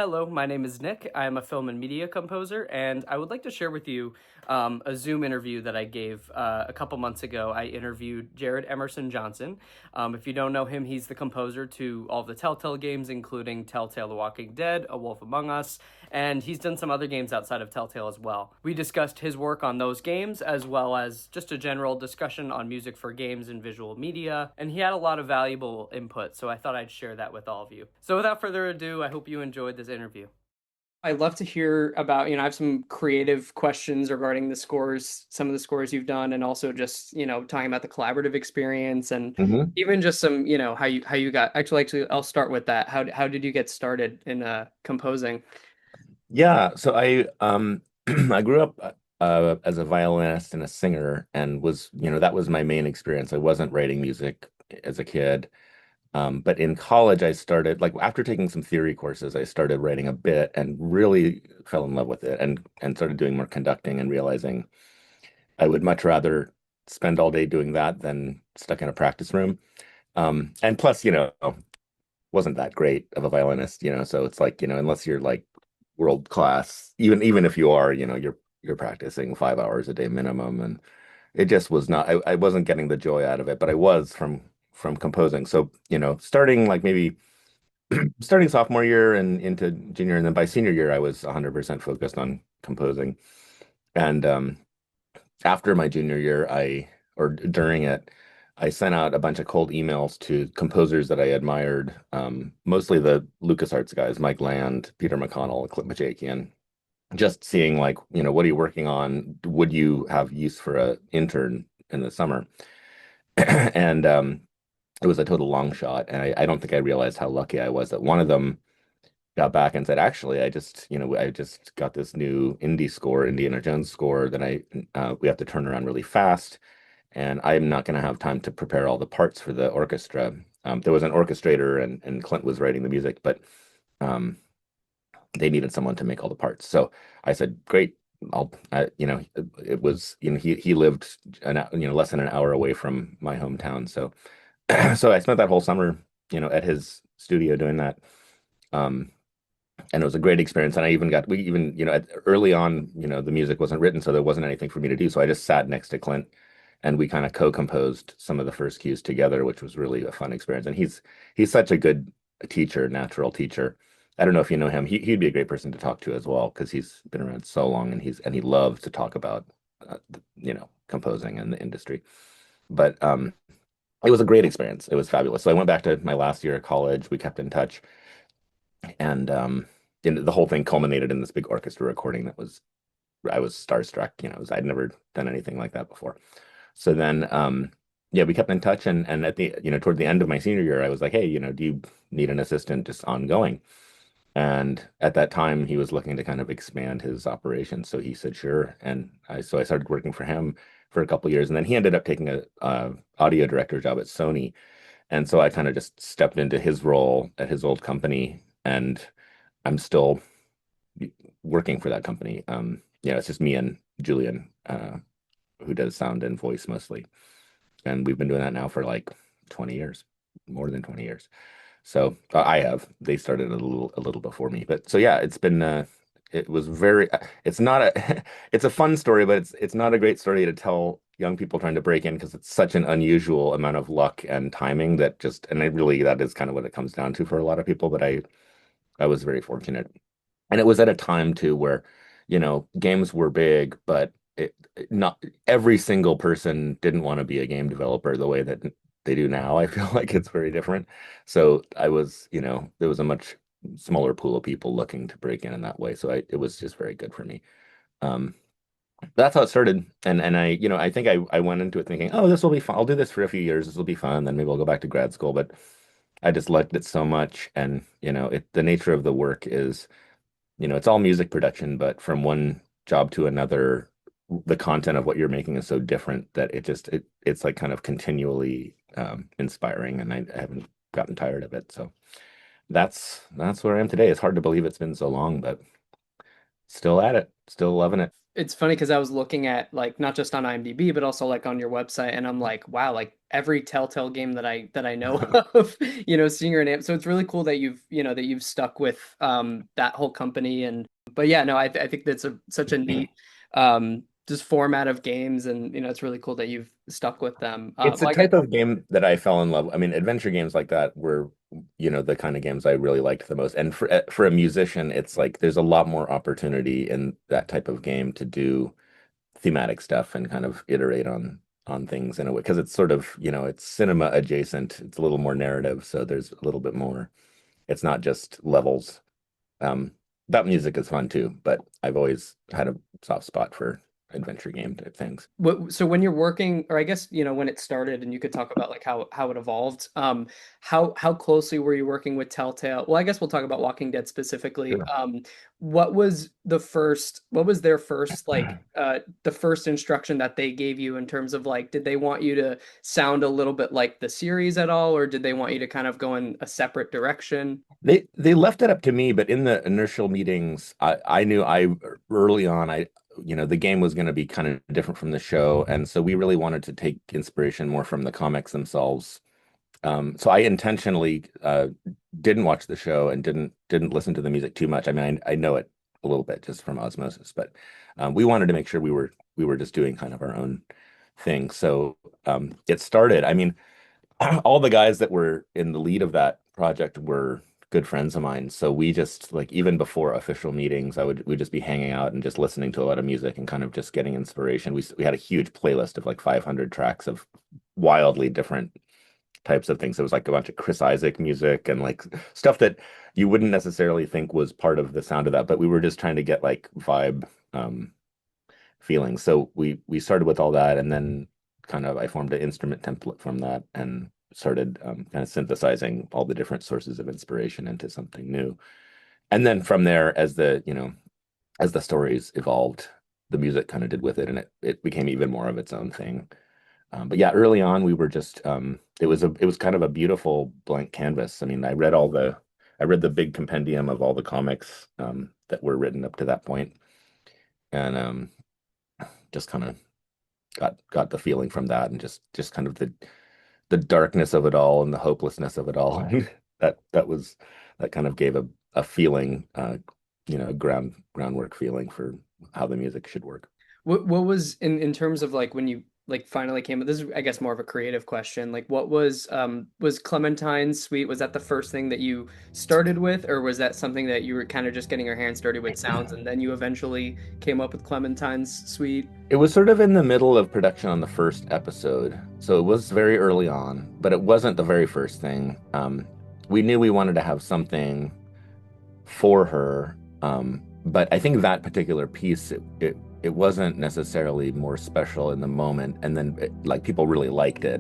Hello, my name is Nick. I am a film and media composer, and I would like to share with you a Zoom interview that I gave a couple months ago. I interviewed Jared Emerson-Johnson. If you don't know him, he's the composer to all the Telltale games, including Telltale: The Walking Dead, A Wolf Among Us, and he's done some other games outside of Telltale as well. We discussed his work on those games, as well as just a general discussion on music for games and visual media, and he had a lot of valuable input, so I thought I'd share that with all of you. So without further ado, I hope you enjoyed this interview. I'd love to hear about, I have some creative questions regarding the scores, some of the scores you've done, and also just, talking about the collaborative experience and hmm even just some, how you got, actually, I'll start with that. How did you get started in composing? Yeah, so I I grew up as a violinist and a singer and that was my main experience. I wasn't writing music as a kid. But in college I started like after taking some theory courses, I started writing a bit and really fell in love with it and started doing more conducting and realizing I would much rather spend all day doing that than stuck in a practice room. And plus, wasn't that great of a violinist, so it's like, unless you're like world class, even if you are, you're practicing 5 hours a day minimum, and it just was not, I wasn't getting the joy out of it, but I was from composing. So, starting like maybe starting sophomore year and into junior, and then by senior year I was 100% focused on composing. And after my junior year, or during it, I sent out a bunch of cold emails to composers that I admired, mostly the LucasArts guys, Mike Land, Peter McConnell, Clint Majakian, just seeing like, what are you working on? Would you have use for a intern in the summer? And it was a total long shot. And I don't think I realized how lucky I was that one of them got back and said, actually, I just got this new indie score, Indiana Jones score that we have to turn around really fast, and I'm not going to have time to prepare all the parts for the orchestra. There was an orchestrator, and Clint was writing the music, but um, they needed someone to make all the parts. So I said, great. It was, he lived less than an hour away from my hometown. So, so I spent that whole summer, at his studio doing that. Um, and it was a great experience. And we even, early on, the music wasn't written, so there wasn't anything for me to do. So I just sat next to Clint and we kind of co-composed some of the first cues together, which was really a fun experience. And he's such a good teacher, natural teacher. I don't know if you know him. He'd be a great person to talk to as well, because he's been around so long, and he loves to talk about, composing and the industry. But it was a great experience. It was fabulous. So I went back to my last year of college. We kept in touch, and the whole thing culminated in this big orchestra recording that was I was starstruck. I'd never done anything like that before. So then, yeah, we kept in touch, and at the toward the end of my senior year, I was like, hey, do you need an assistant just ongoing? And at that time, he was looking to kind of expand his operations, so he said sure, and I started working for him for a couple of years, and then he ended up taking a audio director job at Sony, and so I kind of just stepped into his role at his old company, and I'm still working for that company. It's just me and Julian, who does sound and voice mostly. And we've been doing that now for like 20 years, more than 20 years. So I have. They started a little before me. But so yeah, it was very it's not a it's a fun story, but it's not a great story to tell young people trying to break in, because it's such an unusual amount of luck and timing that is kind of what it comes down to for a lot of people. But I was very fortunate. And it was at a time too where, games were big, but not every single person didn't want to be a game developer the way that they do now. I feel like it's very different. So there was a much smaller pool of people looking to break in that way. So it was just very good for me. Um, that's how it started. And I think I went into it thinking, oh, this will be fun. I'll do this for a few years. This will be fun. Then maybe I'll go back to grad school. But I just liked it so much. And, the nature of the work is, it's all music production, but from one job to another, the content of what you're making is so different that it's like kind of continually inspiring, and I haven't gotten tired of it. So that's where I am today. It's hard to believe it's been so long, but still at it, still loving it. it's funny because I was looking at like not just on IMDb but also like on your website, and I'm like, wow, like every Telltale game that I know of, seeing your name. So it's really cool that you've stuck with that whole company. And but yeah, no, I think that's such a neat just format of games, and it's really cool that you've stuck with them. It's a Well, I guess. type of game that I fell in love. I mean, adventure games like that were, the kind of games I really liked the most. And for a musician, it's like there's a lot more opportunity in that type of game to do thematic stuff and kind of iterate on things in a way because it's sort of, it's cinema adjacent. It's a little more narrative, so there's a little bit more. It's not just levels. Um, that music is fun too, but I've always had a soft spot for adventure game type things. So when you're working, or I guess, when it started, and you could talk about like how it evolved, how closely were you working with Telltale? Well, I guess we'll talk about Walking Dead specifically. Sure. What was their first, like, the first instruction that they gave you in terms of like, did they want you to sound a little bit like the series at all, or did they want you to kind of go in a separate direction? They left it up to me, but in the initial meetings, I knew I early on the game was going to be kind of different from the show, and so we really wanted to take inspiration more from the comics themselves. So I intentionally didn't watch the show and didn't listen to the music too much. I mean, I know it a little bit just from osmosis, but we wanted to make sure we were just doing kind of our own thing. So it started. I mean, all the guys that were in the lead of that project were good friends of mine. So we just like even before official meetings, we'd just be hanging out and just listening to a lot of music and kind of just getting inspiration. We had a huge playlist of like 500 tracks of wildly different types of things. It was like a bunch of Chris Isaac music and like stuff that you wouldn't necessarily think was part of the sound of that, but we were just trying to get like vibe feelings. So we started with all that, and then kind of I formed an instrument template from that and started kind of synthesizing all the different sources of inspiration into something new. And then from there, as the stories evolved, the music kind of did with it, and it became even more of its own thing. But yeah, early on we were just it was kind of a beautiful blank canvas. I mean, I read the big compendium of all the comics that were written up to that point, and just kind of got the feeling from that, and just kind of the darkness of it all and the hopelessness of it all. That kind of gave a feeling, groundwork feeling for how the music should work. What was in terms of like when you like finally came, this is I guess more of a creative question. Like what was Clementine's Suite, was that the first thing that you started with, or was that something that you were kind of just getting your hands dirty with sounds and then you eventually came up with Clementine's Suite? It was sort of in the middle of production on the first episode, so it was very early on, but it wasn't the very first thing. We knew we wanted to have something for her, but I think that particular piece, it wasn't necessarily more special in the moment, and then like people really liked it,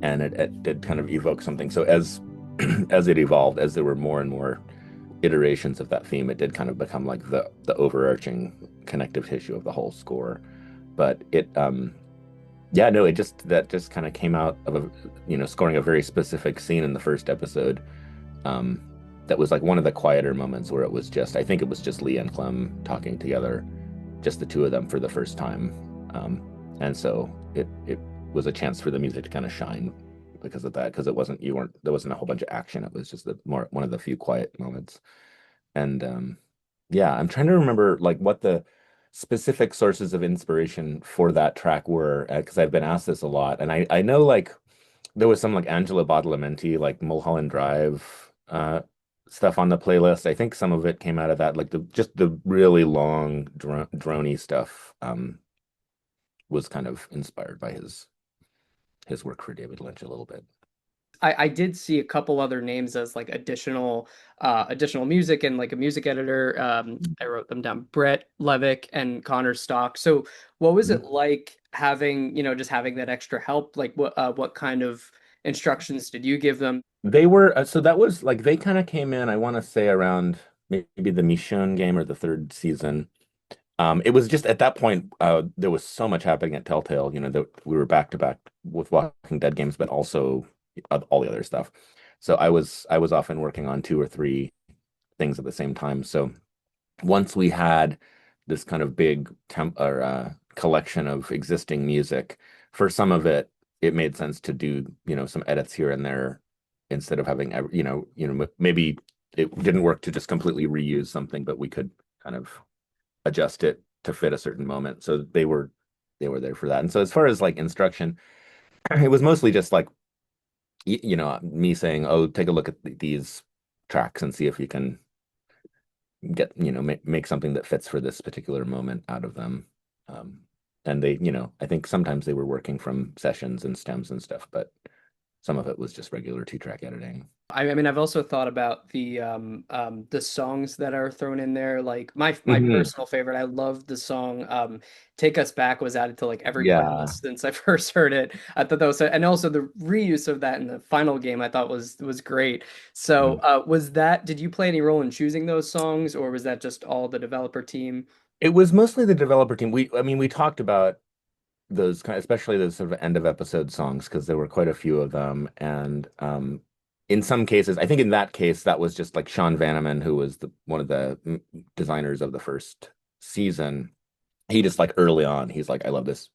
and it did kind of evoke something. So as as it evolved, as there were more and more iterations of that theme, it did kind of become like the overarching connective tissue of the whole score. But yeah, no, that just kind of came out of scoring a very specific scene in the first episode. Um, that was like one of the quieter moments where I think it was just Lee and Clem talking together, just the two of them for the first time. And so it was a chance for the music to kind of shine because of that, because there wasn't a whole bunch of action. It was just one of the few quiet moments. And yeah, I'm trying to remember like what the specific sources of inspiration for that track were, because I've been asked this a lot, and I know like there was some like Angela Badalamenti, like Mulholland Drive stuff on the playlist. I think some of it came out of that, like just the really long drony stuff was kind of inspired by his work for David Lynch a little bit. I did see a couple other names as like additional music and like a music editor. I wrote them down: Brett Levick and Connor Stock. So what was Mhm. it like having, just having that extra help? Like what kind of instructions did you give them? They were so that was like they kind of came in, I want to say around maybe the Michonne game or the third season. It was just at that point, there was so much happening at Telltale, that we were back to back with Walking Dead games, but also all the other stuff. So I was often working on two or three things at the same time. So once we had this kind of big temp or collection of existing music. For some of it, it made sense to do, some edits here and there instead of having, maybe it didn't work to just completely reuse something, but we could kind of adjust it to fit a certain moment. So they were there for that. And so as far as like instruction, it was mostly just like me saying, "Oh, take a look at these tracks and see if you can get, make something that fits for this particular moment out of them." Um, and they, I think sometimes they were working from sessions and stems and stuff, but some of it was just regular two-track editing. I mean, I've also thought about the songs that are thrown in there. Like my Hmm. personal favorite, I love the song "Take Us Back" was added to like every playlist Yeah. since I first heard it. I thought that was and also the reuse of that in the final game I thought was great. So Mm. was that did you play any role in choosing those songs, or was that just all the developer team? It was mostly the developer team. I mean, we talked about those kind, especially those sort of end of episode songs, because there were quite a few of them. And in some cases, I think in that case, that was just like Sean Vanneman, who was one of the designers of the first season. He just like early on, he's like, I love this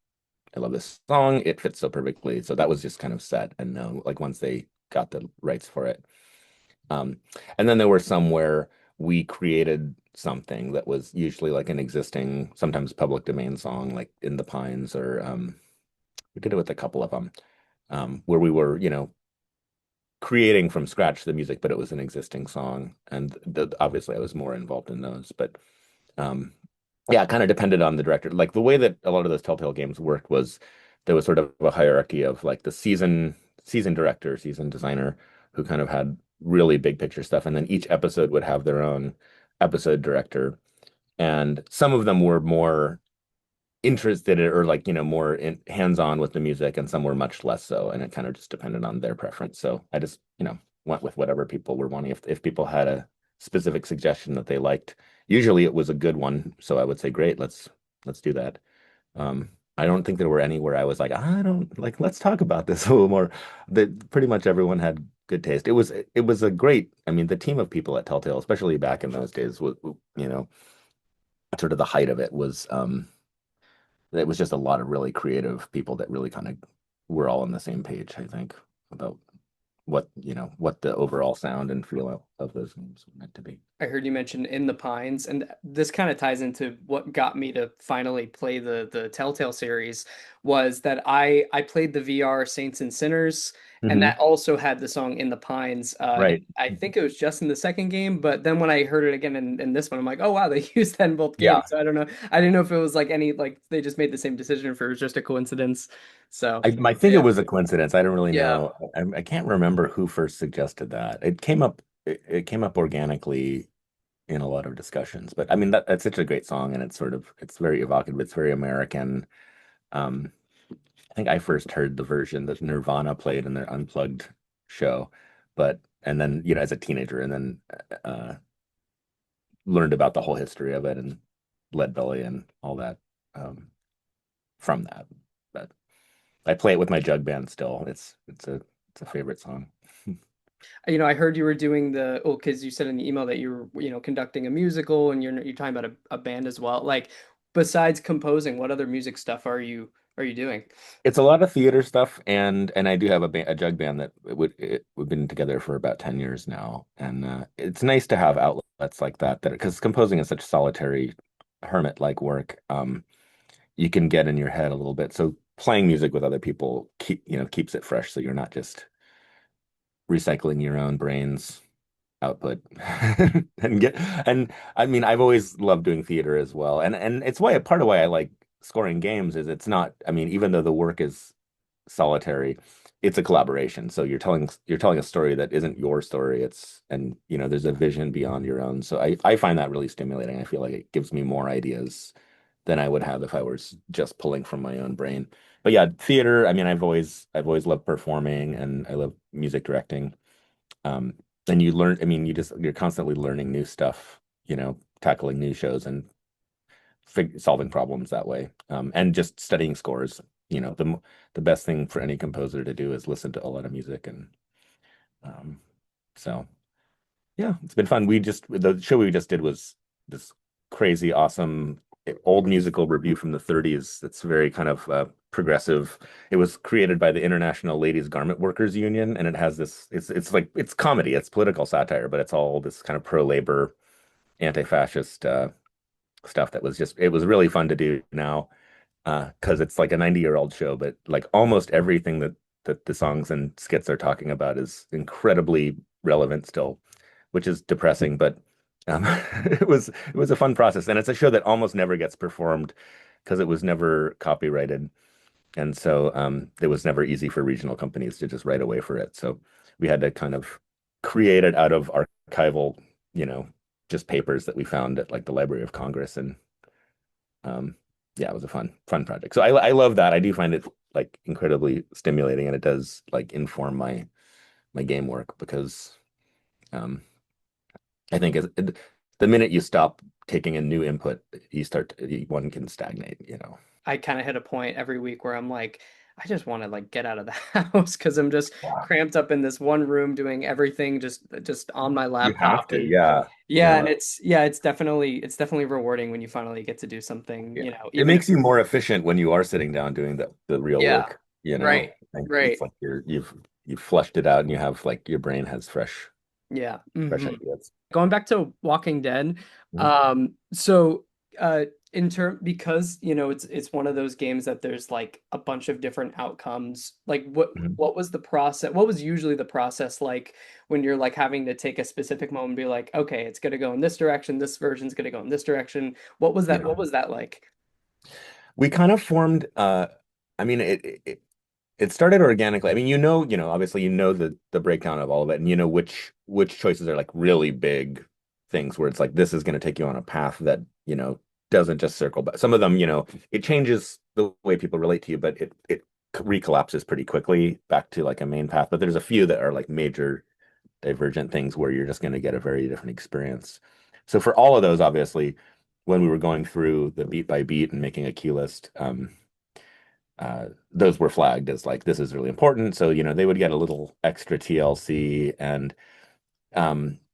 song. It fits so perfectly. So that was just kind of set and known, like once they got the rights for it. Um, and then there were some where we created something that was usually like an existing, sometimes public domain song, like In the Pines, or we did it with a couple of them, where we were, creating from scratch the music, but it was an existing song. And obviously I was more involved in those, but um, yeah, it kind of depended on the director. Like the way that a lot of those Telltale games worked was there was sort of a hierarchy of like the season director, season designer, who kind of had really big picture stuff, and then each episode would have their own episode director. And some of them were more interested in, or like, more hands-on with the music, and some were much less so, and it kind of just depended on their preference. So I just, went with whatever people were wanting. If people had a specific suggestion that they liked, usually it was a good one, so I would say, great, let's do that. I don't think there were any where I was like, I don't like, let's talk about this a little more. That pretty much everyone had good taste. It was a great, I mean, the team of people at Telltale, especially back in those days, was, sort of the height of it was just a lot of really creative people that really kind of were all on the same page, I think, about what the overall sound and feel of those games were meant to be. I heard you mention In the Pines, and this kind of ties into what got me to finally play the Telltale series was that I played the VR Saints and Sinners, and Hmm. that also had the song In the Pines. And Right. I think it was just in the second game, but then when I heard it again in this one, I'm like, oh wow, they used that in both Yeah. games. So I don't know. I didn't know if it was like any like they just made the same decision, if it was just a coincidence. So I think it yeah, was a coincidence. I don't really yeah. know. I can't remember who first suggested that. It came up organically in a lot of discussions. But I mean, that's such a great song, and it's very evocative. It's very American. Um, I think I first heard the version that Nirvana played in their unplugged show, and then, as a teenager, and then learned about the whole history of it and Lead Belly and all that, um, from that. But I play it with my jug band still. It's a favorite song. I heard you were doing because you said in the email that you were, conducting a musical and you're talking about a band as well. Like, besides composing, what other music stuff are you doing? It's a lot of theater stuff, and I do have a jug band that we've been together for about 10 years now, and it's nice to have outlets like that because composing is such solitary hermit-like work. You can get in your head a little bit. So playing music with other people keeps it fresh, so you're not just recycling your own brain's output. and get and I mean, I've always loved doing theater as well, and it's why part of why I like scoring games is it's not, I mean, even though the work is solitary, it's a collaboration. So you're telling a story that isn't your story. And there's a vision beyond your own. So I find that really stimulating. I feel like it gives me more ideas than I would have if I was just pulling from my own brain. But yeah, theater, I mean, I've always loved performing, and I love music directing. Um, and you learn, I mean, you're constantly learning new stuff, tackling new shows and solving problems that way. And just studying scores. The best thing for any composer to do is listen to a lot of music, and um, so yeah, it's been fun. The show we just did was this crazy, awesome old musical review from the 30s that's very kind of progressive. It was created by the International Ladies Garment Workers Union, and it has this. It's like it's comedy, it's political satire, but it's all this kind of pro-labor, anti-fascist stuff that was just it was really fun to do now because it's like a 90-year-old show, but like almost everything that the songs and skits are talking about is incredibly relevant still, which is depressing, but um, it was a fun process, and it's a show that almost never gets performed because it was never copyrighted, and so it was never easy for regional companies to just write away for it. So we had to kind of create it out of archival, you know, just papers that we found at like the Library of Congress, and um, yeah, it was a fun project. So I love that. I do find it like incredibly stimulating, and it does like inform my game work because um, I think the minute you stop taking a new input, one can stagnate, you know. I kind of hit a point every week where I'm like, I just want to like get out of the house because I'm just Yeah. cramped up in this one room doing everything just on my You have laptop. to, And yeah. yeah, and No. it's definitely rewarding when you finally get to do something, Yeah. It even if makes you more efficient when you are sitting down doing the real yeah, work, you know. right, Like right. it's like you've flushed it out and you have like your brain has Yeah. fresh Hmm. ideas. Going back to Walking Dead, Mhm. so in term because it's one of those games that there's like a bunch of different outcomes. Like Mhm. what was the process? What was usually the process like when you're like having to take a specific moment and be like, okay, it's gonna go in this direction, this version's gonna go in this direction. What was that? Yeah. What was that like? We kind of formed I mean it started organically. I mean, obviously the breakdown of all of it, and you know which choices are like really big things where it's like this is going to take you on a path that, doesn't just circle back. Some of them, it changes the way people relate to you, but it recollapses pretty quickly back to like a main path. But there's a few that are like major divergent things where you're just going to get a very different experience. So for all of those, obviously, when we were going through the beat by beat and making a key list, those were flagged as like this is really important. So they would get a little extra TLC, and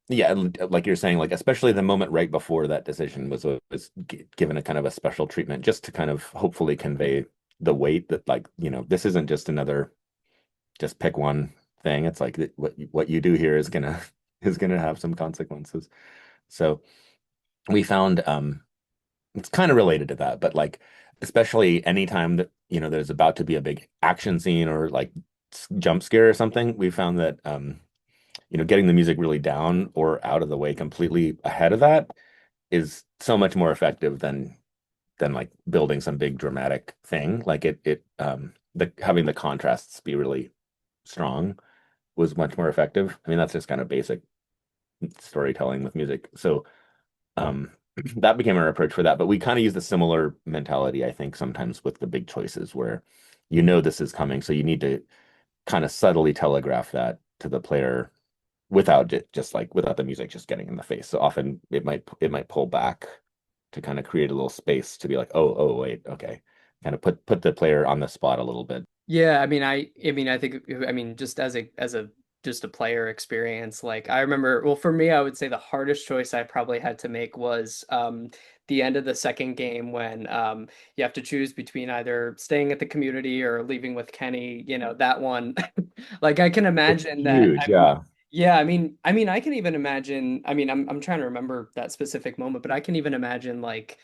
yeah, like you're saying, like especially the moment right before that decision was given a kind of a special treatment just to kind of hopefully convey the weight that like this isn't just another just pick one thing. It's like what you do here is gonna is gonna have some consequences. So we found it's kind of related to that, but like especially anytime that there's about to be a big action scene or like jump scare or something, we found that getting the music really down or out of the way completely ahead of that is so much more effective than like building some big dramatic thing. Like the having the contrasts be really strong was much more effective. I mean, that's just kind of basic storytelling with music. So um, that became our approach for that. But we kind of use a similar mentality, I think, sometimes with the big choices where this is coming. So you need to kind of subtly telegraph that to the player without just like without the music just getting in the face. So often it might pull back to kind of create a little space to be like, oh, wait, okay. Kind of put the player on the spot a little bit. Yeah, I think just as a just a player experience, like I remember, well, for me, I would say the hardest choice I probably had to make was the end of the second game when you have to choose between either staying at the community or leaving with Kenny, that one. Like I can It's imagine that. huge, yeah. Yeah, I can even imagine, I'm trying to remember that specific moment, but I can even imagine like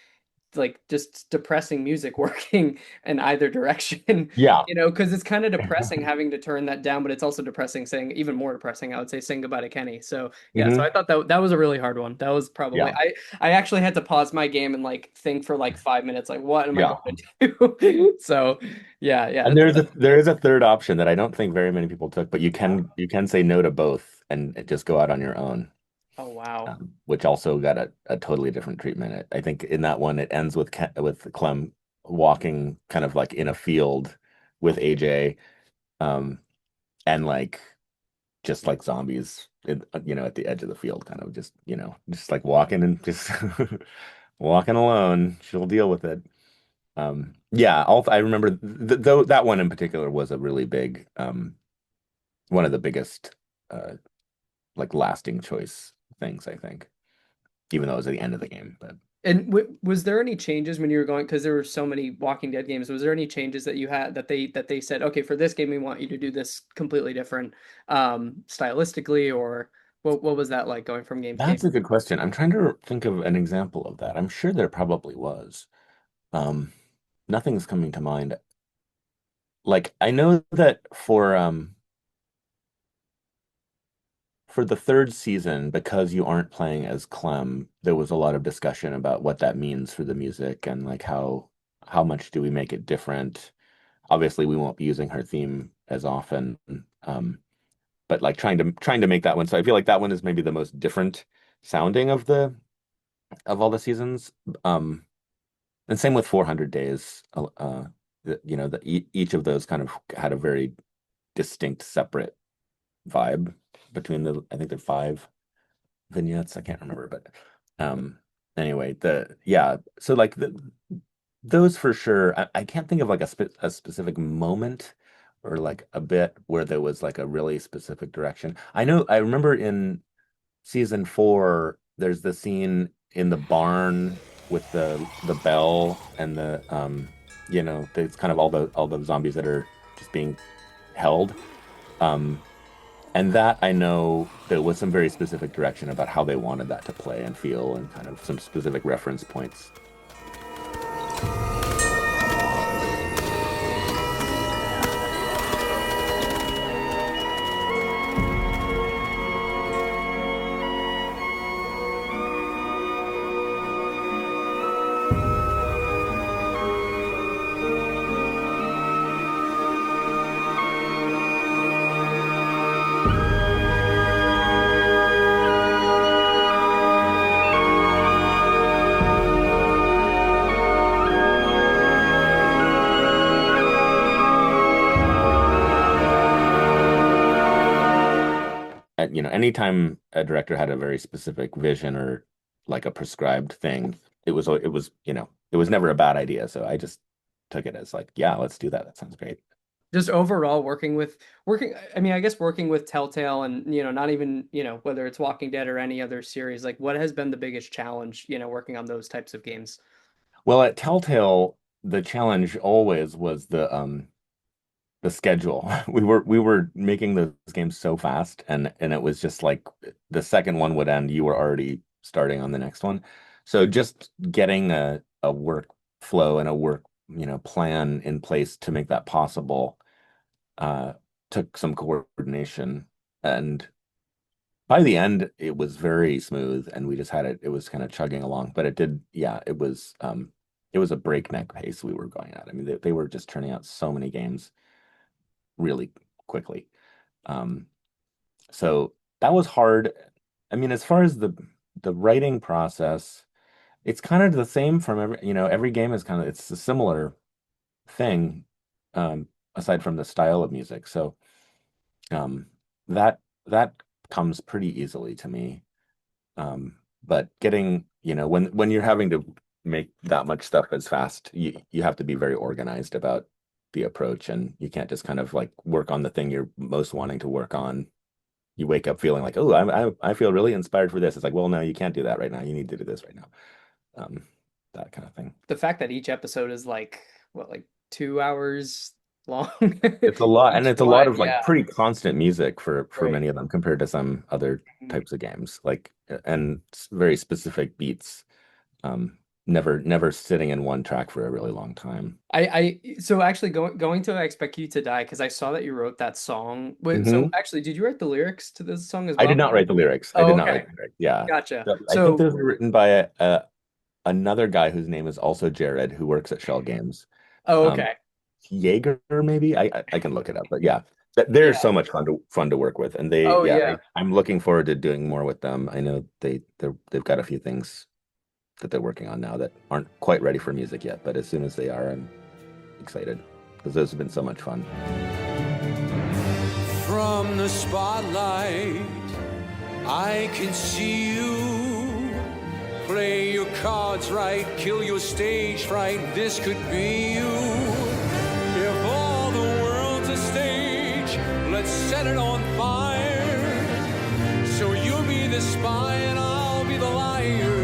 just depressing music working in either direction, Yeah. because it's kind of depressing having to turn that down, but it's also depressing saying even more depressing, I would say, saying goodbye to Kenny. So yeah, so Hmm. I thought that was a really hard one. That was probably Yeah. I actually had to pause my game and like think for like 5 minutes, like what am I Yeah. going to do? So yeah, And there is a third option that I don't think very many people took, but you can say no to both and just go out on your own, oh wow. which also got a totally different treatment. I think in that one it ends with Clem walking kind of like in a field with AJ, um, and like just like zombies at the edge of the field, kind of just like walking and just walking alone. She'll deal with it. Yeah, I remember though that one in particular was a really big, one of the biggest, uh, like lasting choice things, I think, even though it was at the end of the game. But And was there any changes when you were going, because there were so many Walking Dead games, was there any changes that you had that they said, okay, for this game we want you to do this completely different stylistically, or what was that like going from game to That's game? a good question. I'm trying to think of an example of that. I'm sure there probably was. Um, Nothing's coming to mind. Like I know that for the third season, because you aren't playing as Clem, there was a lot of discussion about what that means for the music and like how much do we make it different. Obviously, we won't be using her theme as often, um, but like trying to make that one. So I feel like that one is maybe the most different sounding of all the seasons. And same with 400 Days. Each of those kind of had a very distinct, separate vibe between I think they're five vignettes. I can't remember, but um, anyway, So like those for sure. I can't think of like a specific moment or like a bit where there was like a really specific direction. I remember in season four, there's the scene in the barn with the bell and there's kind of all the zombies that are just being held. Um, and that I know there was some very specific direction about how they wanted that to play and feel and kind of some specific reference points. Anytime a director had a very specific vision or like a prescribed thing, it was never a bad idea. So I just took it as like, yeah, let's do that. That sounds great. Just overall working, I mean, I guess working with Telltale and, not even, whether it's Walking Dead or any other series, like what has been the biggest challenge, working on those types of games? Well, at Telltale, the challenge always was the schedule. We were making those games so fast and it was just like the second one would end, you were already starting on the next one. So just getting a workflow and a work, plan in place to make that possible uh took some coordination. And by the end it was very smooth and we just had it was kind of chugging along. But it was a breakneck pace we were going at. I mean, they were just turning out so many games really quickly. Um, so that was hard. I mean, as far as the writing process, it's kind of the same from every game is kind of it's a similar thing, aside from the style of music. So um, that comes pretty easily to me. But getting, when you're having to make that much stuff as fast, you have to be very organized about the approach, and you can't just kind of like work on the thing you're most wanting to work on. You wake up feeling like, oh, I feel really inspired for this. It's like, well, no, you can't do that right now. You need to do this right now. Um, that kind of thing. The fact that each episode is like, what, like 2 hours long? It's a lot, and Each it's a lot one, of like yeah. pretty constant music for Right. many of them compared to some other Mhm. types of games, like and very specific beats. Never sitting in one track for a really long time. So actually going to I Expect You to Die, because I saw that you wrote that song. Wait, so Hmm. actually, did you write the lyrics to this song as I did well? not write the lyrics. I Oh, did not okay. write the lyrics. Yeah. Gotcha. I think So, those were written by another guy whose name is also Jared, who works at Schell Games. oh, Um, okay. Jaeger, maybe. I can look it up, but yeah, they're Yeah. so much fun to work with, and Oh, yeah. I'm looking forward to doing more with them. I know they've got a few things that they're working on now that aren't quite ready for music yet, but as soon as they are, I'm excited because those have been so much fun. From the spotlight, I can see you. Play your cards right, kill your stage fright. This could be you. If all the world's a stage, let's set it on fire. So you'll be the spy and I'll be the liar.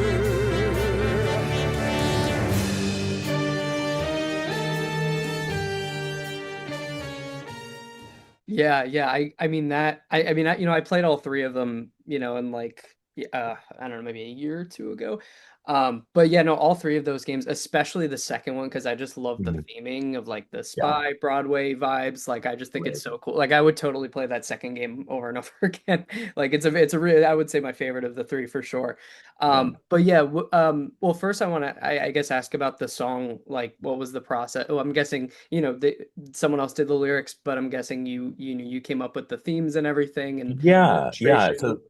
Yeah. I mean that I mean I played all three of them, in like I don't know, maybe a year or two ago. But yeah, no, all three of those games, especially the second one, because I just love the Mhm. theming of like the Yeah, spy Broadway vibes. Like I just think it's right. so cool. Like I would totally play that second game over and over again. Like it's a really, I would say, my favorite of the three for sure. Yeah. But yeah, well, first I want to, I guess, ask about the song. Like, what was the process? Oh, I'm guessing, someone else did the lyrics, but I'm guessing you came up with the themes and everything and Yeah, yeah. orchestration. So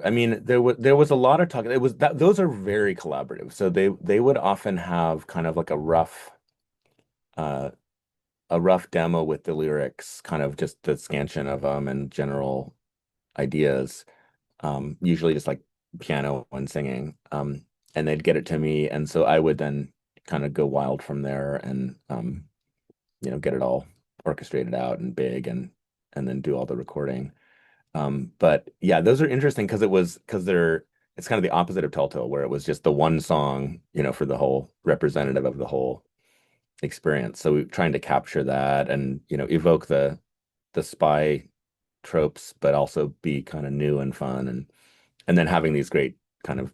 I mean, there was a lot of talk. It was that those are very collaborative. So they would often have kind of like uh a rough demo with the lyrics, kind of just the scansion of them and general ideas. Usually just like piano and singing. And they'd get it to me, and so I would then kind of go wild from there and get it all orchestrated out and big and then do all the recording. But yeah, those are interesting because it's kind of the opposite of Telltale, where it was just the one song, for the whole representative of the whole experience. So we're trying to capture that and, evoke the spy tropes, but also be kind of new and fun and then having these great kind of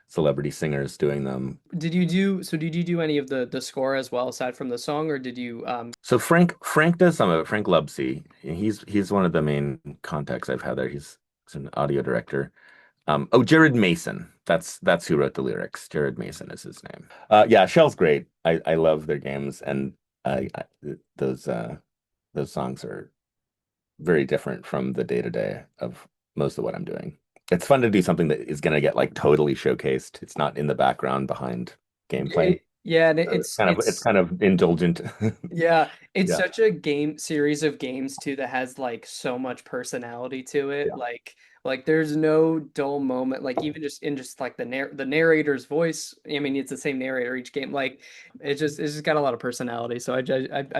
celebrity singers doing them. Did you do any of the score as well, aside from the song, or did you So Frank does some of it. Frank Lubsey. He's one of the main contacts I've had there. He's an audio director. Oh, Jared Mason. That's who wrote the lyrics. Jared Mason is his name. Yeah, Schell's great. I love their games, and I those songs are very different from the day to day of most of what I'm doing. It's fun to do something that is going to get like totally showcased. It's not in the background behind gameplay. yeah, and So it's kind of indulgent. yeah, it's Yeah, such a game series of games too that has like so much personality to it. yeah, Like there's no dull moment. Like even just in just like the narrator's voice. I mean, it's the same narrator each game. Like it's just got a lot of personality. So I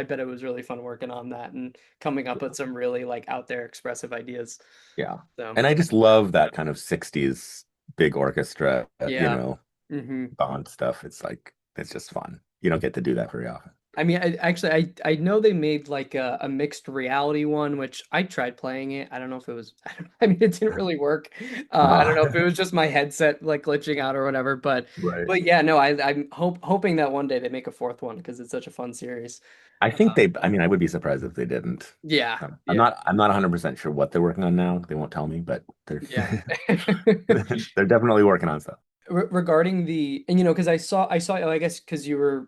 bet it was really fun working on that and coming up with some really like out there expressive ideas. yeah. So And I just love that kind of 60s big orchestra, yeah. Hmm. Bond stuff. It's just fun. You don't get to do that very often. I mean, I know they made like a mixed reality one, which I tried playing it. I don't know if it was, I mean, it didn't really work. I don't know if it was just my headset like glitching out or whatever, Right. but yeah, no, I'm hoping that one day they make a fourth one because it's such a fun series. I mean, I would be surprised if they didn't. Yeah, I'm yeah, not 100% sure what they're working on now. They won't tell me, but they're yeah. they're definitely working on stuff. Regarding the and because I saw I guess because you were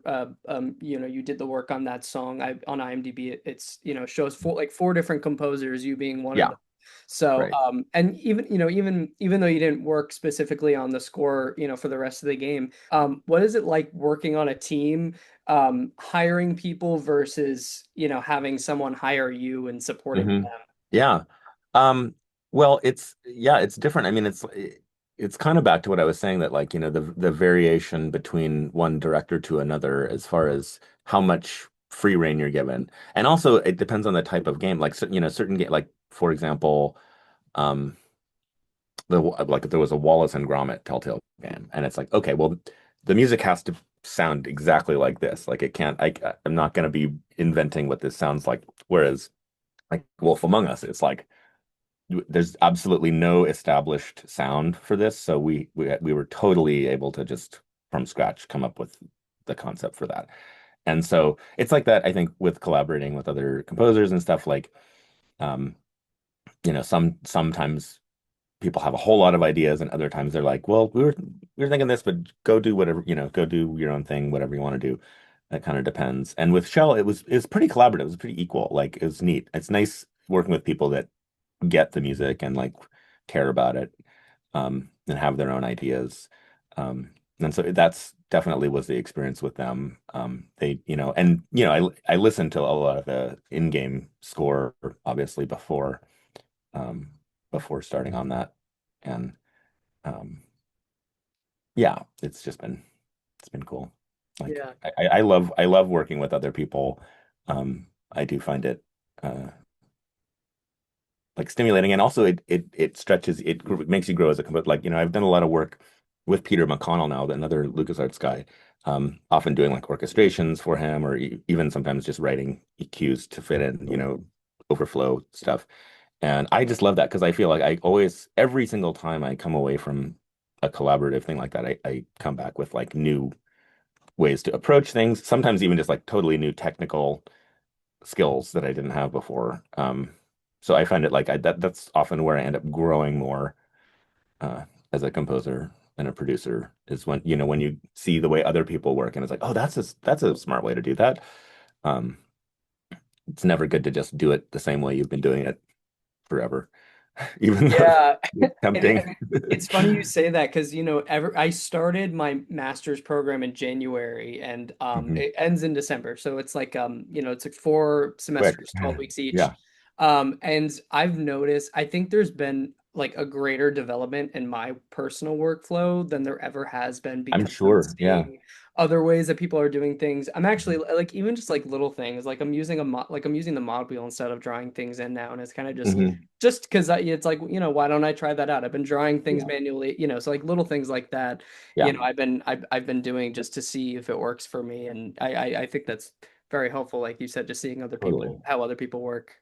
you did the work on that song on IMDb it's shows four different composers, you being one of Yeah, them. So right. and even though you didn't work specifically on the score for the rest of the game, what is it like working on a team, hiring people versus having someone hire you and supporting Hmm. them? Yeah. Well, it's different. I mean, it's kind of back to what I was saying that like, the variation between one director to another as far as how much free rein you're given. And also it depends on the type of game. Like, certain game, like for example, um, like there was a Wallace and Gromit Telltale game, and it's like, okay, well, the music has to sound exactly like this. Like it can't, I'm not going to be inventing what this sounds like. Whereas like Wolf Among Us, it's like there's absolutely no established sound for this, so we were totally able to just from scratch come up with the concept for that. And so it's like that, I think, with collaborating with other composers and stuff like, um, sometimes people have a whole lot of ideas, and other times they're like, well, we were thinking this, but go do whatever, go do your own thing, whatever you want to do. That kind of depends. And with Shell, it was pretty collaborative. It was pretty equal. Like it was neat. It's nice working with people that get the music and like care about it, and have their own ideas. And so that's definitely was the experience with them. They, and I listened to a lot of the in-game score, obviously um, before starting on that, and um, yeah, it's been cool. Like Yeah. I love working with other people. I do find it like stimulating, and also it stretches, makes you grow as a composer. Like, I've done a lot of work with Peter McConnell now, another LucasArts guy, often doing like orchestrations for him, or even sometimes just writing EQs to fit in, overflow stuff. And I just love that because I feel like I always, every single time I come away from a collaborative thing like that, I come back with like new ways to approach things, sometimes even just like totally new technical skills that I didn't have before. So I find it like that's often where I end up growing more uh, as a composer and a producer is when, when you see the way other people work and it's like, oh, that's a smart way to do that. Um, it's never good to just do it the same way you've been doing it forever, even though Yeah, it's tempting. and it's funny you say that because I started my master's program in January and Mhm. it ends in December, so it's like it's like four Quick. semesters, 12 weeks each. Yeah, And I've noticed I think there's been like a greater development in my personal workflow than there ever has been I'm because I'm sure. Yeah. seeing other ways that people are doing things. I'm actually like even just like little things like I'm using the mod wheel instead of drawing things in now, and it's kind of Hmm. just because it's like why don't I try that out? I've been drawing things Yeah. manually, so like little things like that, Yeah. I've been doing just to see if it works for me, and I think that's very helpful, like you said, just seeing other Totally. people how other people work.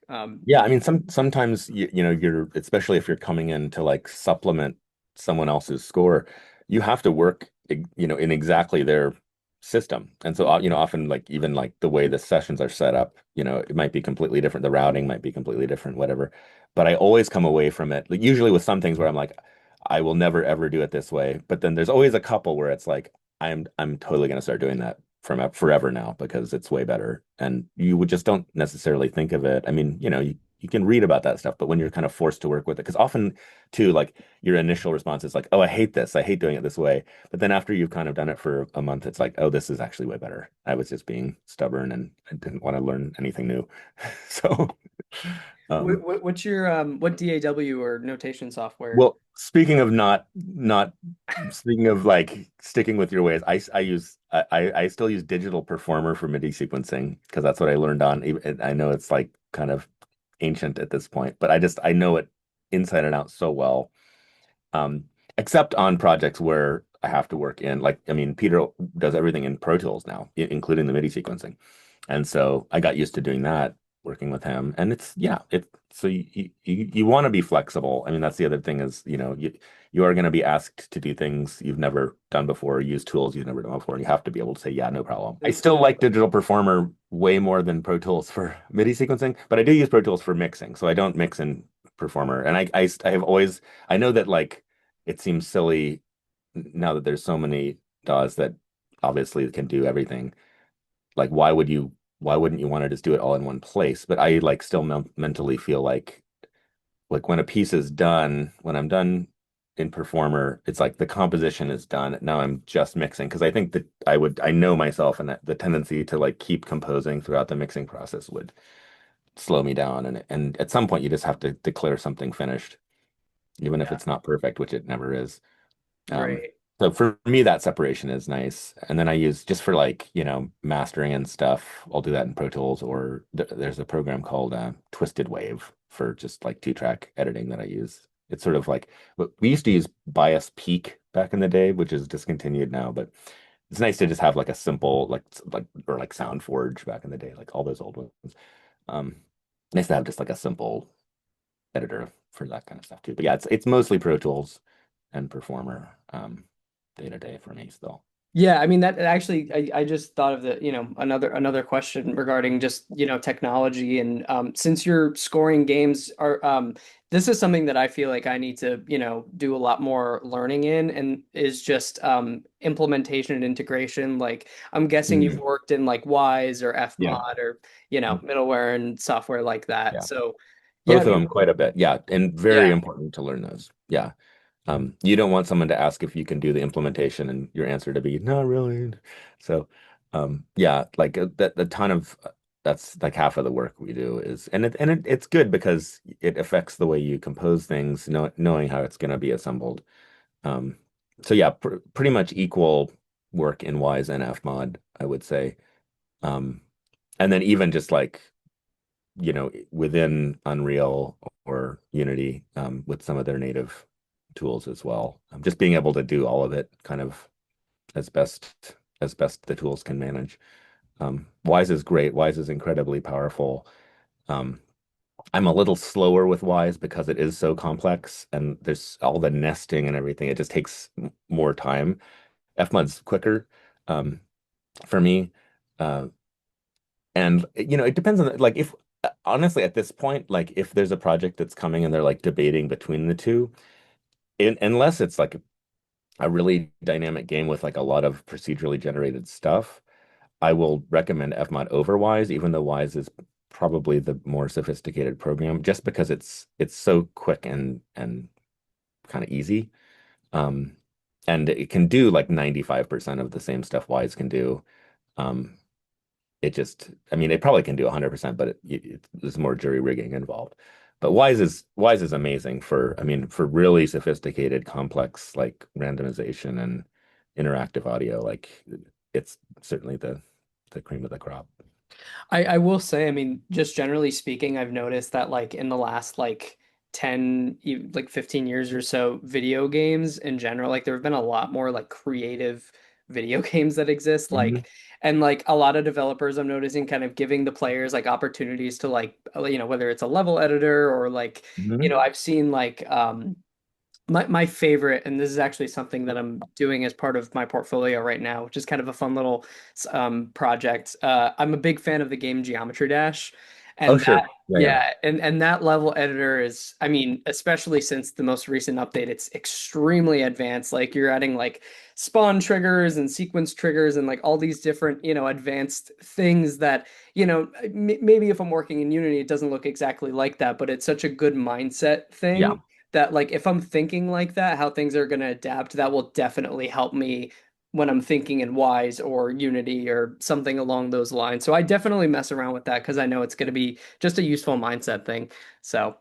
Yeah, I mean, sometimes you're especially if you're coming in to like supplement someone else's score, you have to work in exactly their system. And so often like even like the way the sessions are set up, it might be completely different. The routing might be completely different, whatever. But I always come away from it, like usually with some things where I'm like, I will never ever do it this way. But then there's always a couple where it's like, I'm totally gonna start doing that from forever now because it's way better. And you would just don't necessarily think of it. I mean, you can read about that stuff, but when you're kind of forced to work with it, because often too, like your initial response is like, oh, I hate this. I hate doing it this way. But then after you've kind of done it for a month, it's like, oh, this is actually way better. I was just being stubborn and I didn't want to learn anything new. So, um, What's your what DAW or notation software? well, speaking of not speaking of like sticking with your ways, I still use Digital Performer for MIDI sequencing because that's what I learned on. I know it's like kind of ancient at this point, but I know it inside and out so well. Um, except on projects where I have to work in, like, I mean, Peter does everything in Pro Tools now, including the MIDI sequencing. And so I got used to doing that working with him. And so you want to be flexible. I mean, that's the other thing is, you are going to be asked to do things you've never done before, use tools you've never done before, and you have to be able to say, yeah, no problem. I still like Digital Performer way more than Pro Tools for MIDI sequencing, but I do use Pro Tools for mixing. So I don't mix in Performer. And I have always, I know that like it seems silly now that there's so many DAWs that obviously can do everything. Like, why wouldn't you want to just do it all in one place? But I like still mentally feel like when a piece is done, when I'm done in Performer, it's like the composition is done. Now I'm just mixing because I think that I know myself and that the tendency to like keep composing throughout the mixing process would slow me down. And at some point you just have to declare something finished, even if Yeah, it's not perfect, which it never is. Um, right. so for me, that separation is nice. And then I use just for like, mastering and stuff, I'll do that in Pro Tools or there's a program called Twisted Wave for just like two-track editing that I use. It's sort of like we used to use Bias Peak back in the day, which is discontinued now, but it's nice to just have like a simple like or like SoundForge back in the day, like all those old ones. Um, nice to have just like a simple editor for that kind of stuff too. But yeah, it's mostly Pro Tools and Performer day to day for me still. Yeah, I mean that actually I just thought of another question regarding just technology and since you're scoring games are this is something that I feel like I need to do a lot more learning in, and is just implementation and integration. Like I'm guessing you've Mm, worked in like Wise or yeah. Fmod or Mm, middleware and software like that. yeah. So yeah, Both I of mean them quite a bit. Yeah. And very yeah. important to learn those. Yeah. You don't want someone to ask if you can do the implementation and your answer to be not really. So, yeah, like that a ton of that's like half of the work we do is, it's good because it affects the way you compose things, knowing how it's going to be assembled. Um, so yeah, pretty much equal work in Wise and Fmod, I would say. Um, and then even just like, within Unreal or Unity, with some of their native tools as well. Just being able to do all of it kind of as best the tools can manage. Wise is great. Wise is incredibly powerful. Um, I'm a little slower with Wise because it is so complex and there's all the nesting and everything. It just takes more time. Fmud's quicker um, for me. Uh, and it depends on like if honestly at this point, like if there's a project that's coming and they're like debating between the two, unless it's like a really dynamic game with like a lot of procedurally generated stuff, I will recommend Fmod over Wise, even though Wise is probably the more sophisticated program, just because it's so quick and kind of easy. Um, and it can do like 95% of the same stuff Wise can do. Um, I mean, it probably can do 100%, but there's more jury rigging involved. But Wise is amazing for, I mean, for really sophisticated, complex like randomization and interactive audio. Like it's certainly the cream of the crop. I will say, I mean, just generally speaking, I've noticed that like in the last like 10, like 15 years or so, video games in general, like there have been a lot more like creative video games that exist. Mhm. And like a lot of developers I'm noticing kind of giving the players like opportunities to like, whether it's a level editor or like, Mhm. I've seen like, my favorite, and this is actually something that I'm doing as part of my portfolio right now, which is kind of a fun little project. I'm a big fan of the game Geometry Dash, Oh, and that sure. Yeah, yeah. yeah, and that level editor is, I mean, especially since the most recent update, it's extremely advanced. Like you're adding like spawn triggers and sequence triggers and like all these different, advanced things that, maybe if I'm working in Unity, it doesn't look exactly like that, but it's such a good mindset Yeah. thing that like if I'm thinking like that, how things are going to adapt, that will definitely help me when I'm thinking in Wise or Unity or something along those lines. So I definitely mess around with that because I know it's going to be just a useful mindset thing. So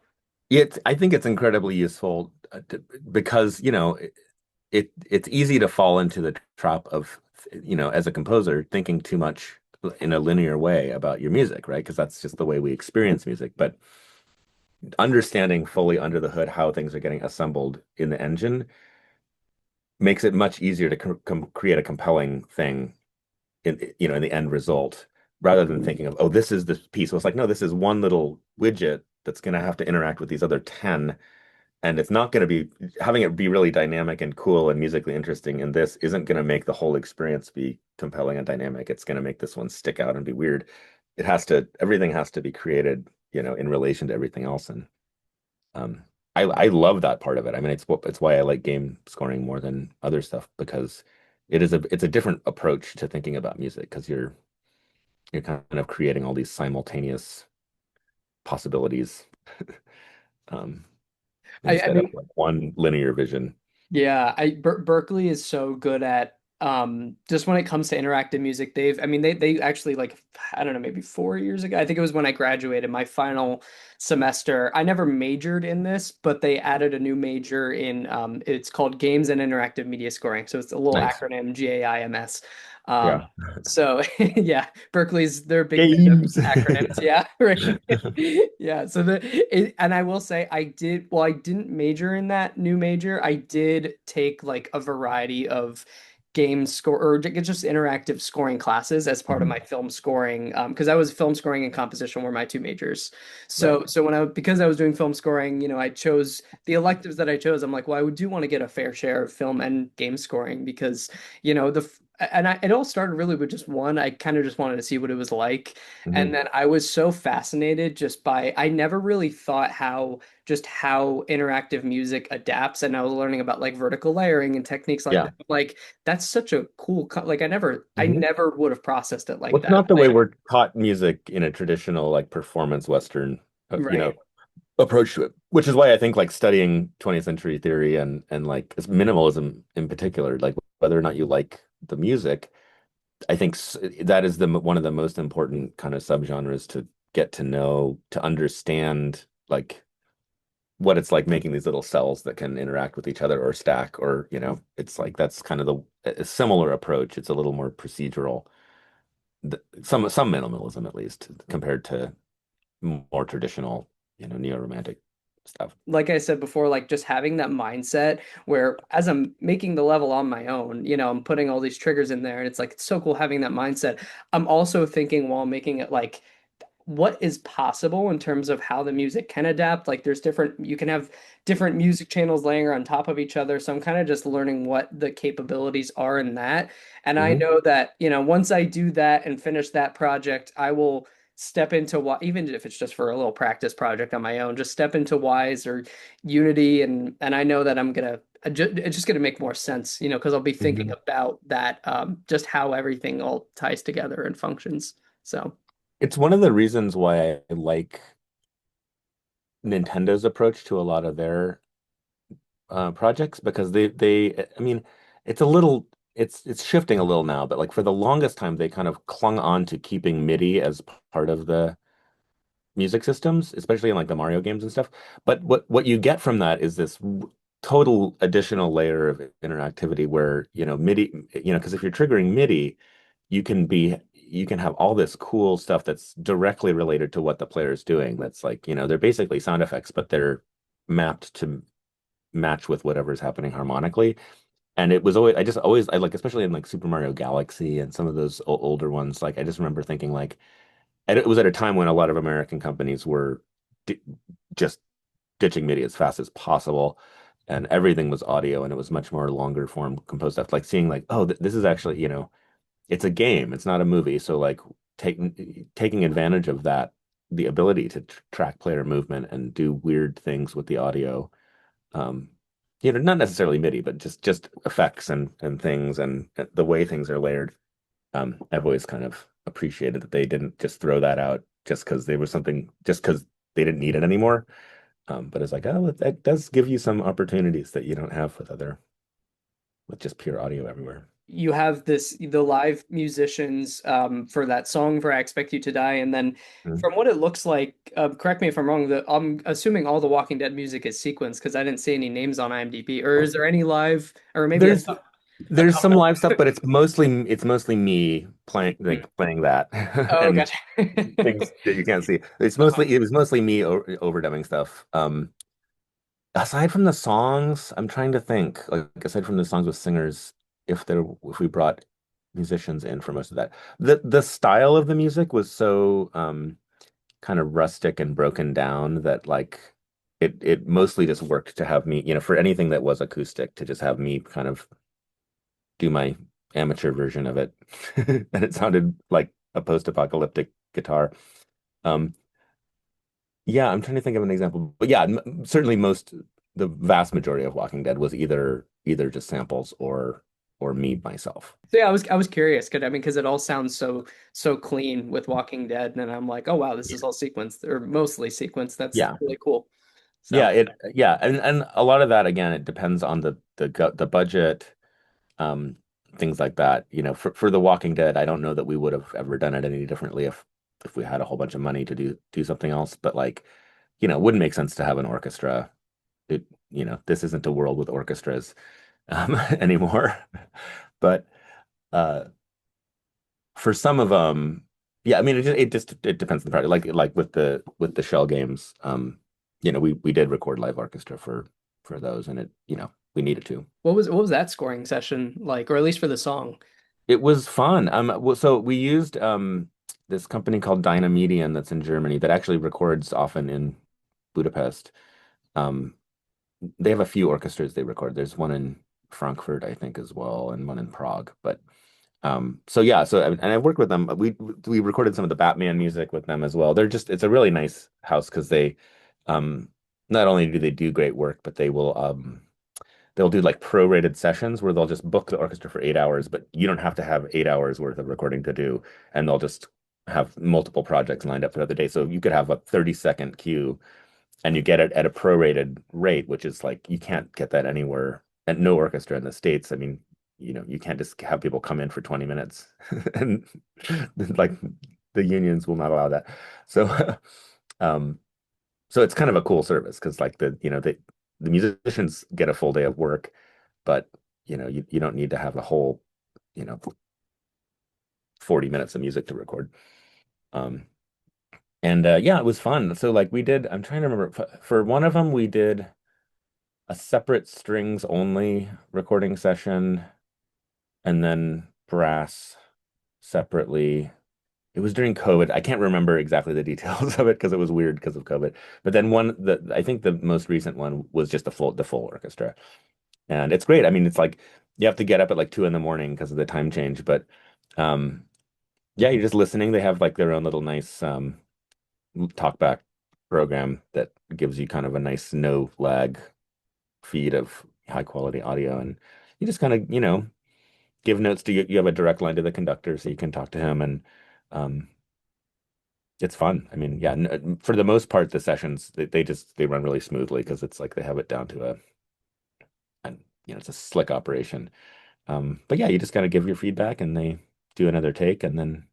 I think it's incredibly useful because, it's easy to fall into the trap of, as a composer, thinking too much in a linear way about your music, right? Because that's just the way we experience music. But understanding fully under the hood how things are getting assembled in the engine makes it much easier to create a compelling thing in the end result, rather than thinking of, oh, this is this piece. So it's like, no, this is one little widget that's going to have to interact with these other 10, and it's not going to be having it be really dynamic and cool and musically interesting. And this isn't going to make the whole experience be compelling and dynamic. It's going to make this one stick out and be weird. Everything has to be created, in relation to everything else. And um, I love that part of it. I mean, it's why I like game scoring more than other stuff, because it's a different approach to thinking about music, because you're kind of creating all these simultaneous possibilities, um, I instead of mean, like one linear vision. yeah, Berkeley is so good at just when it comes to interactive music. I mean they actually like I don't know, maybe 4 years ago. I think it was when I graduated, my final semester. I never majored in this, but they added a new major in it's called Games and Interactive Media Scoring. So it's a little Nice. acronym GAIMS. Um Yeah. so yeah, Berkeley's they're a big fan of Games. acronyms. Yeah, right. Yeah, so and I will say I didn't major in that new major. I did take like a variety of game score or just interactive scoring classes as part of Mhm. my film scoring because I was film scoring and composition were my two majors. Right. So because I was doing film scoring, I chose the electives that I chose. I'm like, well, I would do want to get a fair share of film and game scoring because, it all started really with just one. I kind of just wanted to see what it was like. And Mhm. then I was so fascinated just by, I never really thought how interactive music adapts. And I was learning about like vertical layering and techniques like Yeah. that. Like that's such a cool, like I Mhm. never would have processed it like Well, it's that. not the way we're taught music in a traditional like performance Western, Right. approach to it. Which is why I think like studying 20th century theory and like minimalism in particular, like whether or not you like the music, I think that is one of the most important kind of subgenres to get to know, to understand like what it's like making these little cells that can interact with each other or stack, or it's like that's kind of a similar approach. It's a little more procedural, some minimalism at least, compared to more traditional, neo-romantic stuff. Like I said before, like just having that mindset where as I'm making the level on my own, I'm putting all these triggers in there and it's like it's so cool having that mindset. I'm also thinking while making it like what is possible in terms of how the music can adapt. Like there's different, you can have different music channels laying on top of each other. So I'm kind of just learning what the capabilities are in that. And I Hmm. know that, once I do that and finish that project, I will step into what, even if it's just for a little practice project on my own, just step into Wise or Unity. And I know that it's just gonna make more sense, because I'll be thinking Hmm. about that, just how everything all ties together and functions. So It's one of the reasons why I like Nintendo's approach to a lot of their projects because I mean, it's a little, it's shifting a little now, but like for the longest time, they kind of clung on to keeping MIDI as part of the music systems, especially in like the Mario games and stuff. But what you get from that is this total additional layer of interactivity where, MIDI, because if you're triggering MIDI, you can have all this cool stuff that's directly related to what the player is doing. That's like, they're basically sound effects, but they're mapped to match with whatever's happening harmonically. And it was always, I like, especially in like Super Mario Galaxy and some of those older ones, like I just remember thinking like, and it was at a time when a lot of American companies were d just ditching MIDI as fast as possible, and everything was audio, and it was much more longer form composed stuff. Like seeing like, oh, th this is actually, it's a game, it's not a movie. So like taking advantage of that, the ability to track player movement and do weird things with the audio, um, not necessarily MIDI, but just effects and things and the way things are layered. I've always kind of appreciated that they didn't just throw that out just because there was something, just because they didn't need it anymore. But it's like, oh, that does give you some opportunities that you don't have with just pure audio everywhere. you have the live musicians for that song for I Expect You to Die, and then Mhm. from what it looks like, correct me if I'm wrong, I'm assuming all the Walking Dead music is sequenced because I didn't see any names on IMDb. Or is there any live, or maybe There's a there's some couple? live stuff, but it's mostly me playing playing that Oh, and gotcha. things that you can't see. Uh-huh. It was mostly me overdubbing stuff. Aside from the songs, I'm trying to think, like aside from the songs with singers, if we brought musicians in for most of that. The style of the music was so kind of rustic and broken down that like it mostly just worked to have me, for anything that was acoustic, to just have me kind of do my amateur version of it. And it sounded like a post-apocalyptic guitar. Um, Yeah, I'm trying to think of an example, but yeah, certainly the vast majority of Walking Dead was either just samples or me myself. So yeah, I was curious because I mean because it all sounds so clean with Walking Dead, and I'm like, oh wow, this Yeah, is all sequenced or mostly sequenced. That's yeah, really cool. yeah. So And a lot of that again, it depends on the budget, um, things like that. For The Walking Dead, I don't know that we would have ever done it any differently if we had a whole bunch of money to do something else. But like, it wouldn't make sense to have an orchestra. This isn't a world with orchestras anymore. But uh, for some of them, yeah, I mean, it depends on the project. Like with the Schell games, we did record live orchestra for those, and we needed to. what was that scoring session like, or at least for the song? It was fun. So we used this company called Dynamedion that's in Germany that actually records often in Budapest. Um, they have a few orchestras they record. There's one in Frankfurt, I think, as well, and one in Prague. But so yeah, and I worked with them. We recorded some of the Batman music with them as well. It's a really nice house because um, not only do they do great work, but they'll do like prorated sessions where they'll just book the orchestra for 8 hours, but you don't have to have 8 hours worth of recording to do, and they'll just have multiple projects lined up throughout the day. So you could have a 30-second cue and you get it at a prorated rate, which is like you can't get that anywhere at no orchestra in the States. I mean, you can't just have people come in for 20 minutes and like the unions will not allow that. So um so it's kind of a cool service because like the musicians get a full day of work, but you don't need to have a whole, you know, 40 minutes of music to record. Um and yeah, it was fun. So like I'm trying to remember for one of them we did a separate strings only recording session and then brass separately. it was during COVID. I can't remember exactly the details of it because it was weird because of COVID. But then I think the most recent one was just the full orchestra, and it's great. I mean, it's like you have to get up at like 2 in the morning because of the time change, but um, yeah, you're just listening. They have like their own little nice talkback program that gives you kind of a nice no lag feed of high quality audio, and you just kind of give notes to you have a direct line to the conductor so you can talk to him, and um it's fun. I mean, yeah, for the most part the sessions they run really smoothly because it's like they have it down to and it's a slick operation. But yeah, you just got to give your feedback and they do another take and then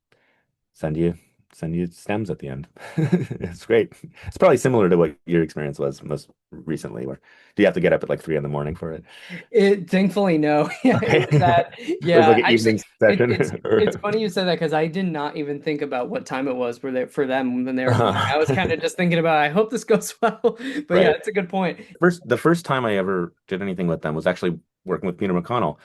send you send you stems at the end. It's great. It's probably similar to what your experience was most recently, where do you have to get up at like 3 in the morning for it? It thankfully no. Yeah, it Okay. was that. It was like Yeah, an actually, evening session. it's funny you said that because I did not even think about what time it was for them when they were playing. I was kind of just thinking about I hope this goes well. But yeah, Right. it's a good point. The first time I ever did anything with them was actually working with Peter McConnell.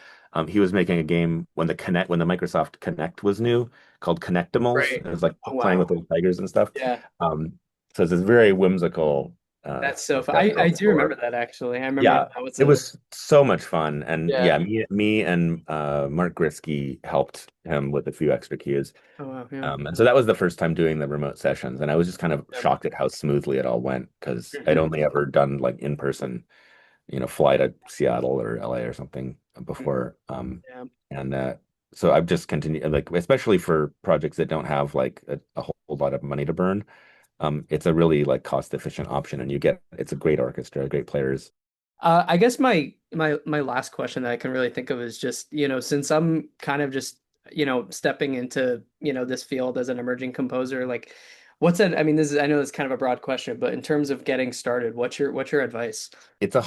He was making a game when the Microsoft Connect was new called Connectimals. Right. It was like Oh, playing wow. with little tigers and stuff. Yeah, Um, so it's this very whimsical that's so fun. I industrial do remember score. that actually. I remember Yeah, that was it a was so much fun. And yeah. yeah, me and Mark Grisky helped him with a few extra cues. Oh wow, yeah. And so that was the first time doing the remote sessions, and I was just kind of Yeah. shocked at how smoothly it all went because I'd Mhm. only ever done like in person, fly to Seattle or LA or something before. Yeah. And so I've just continued, like, especially for projects that don't have like a whole lot of money to burn. It's a really like cost efficient option, and it's a great orchestra, great players. I guess my last question that I can really think of is just, since I'm kind of just, stepping into, this field as an emerging composer, like I mean, I know it's kind of a broad question, but in terms of getting started, what's your advice? It's a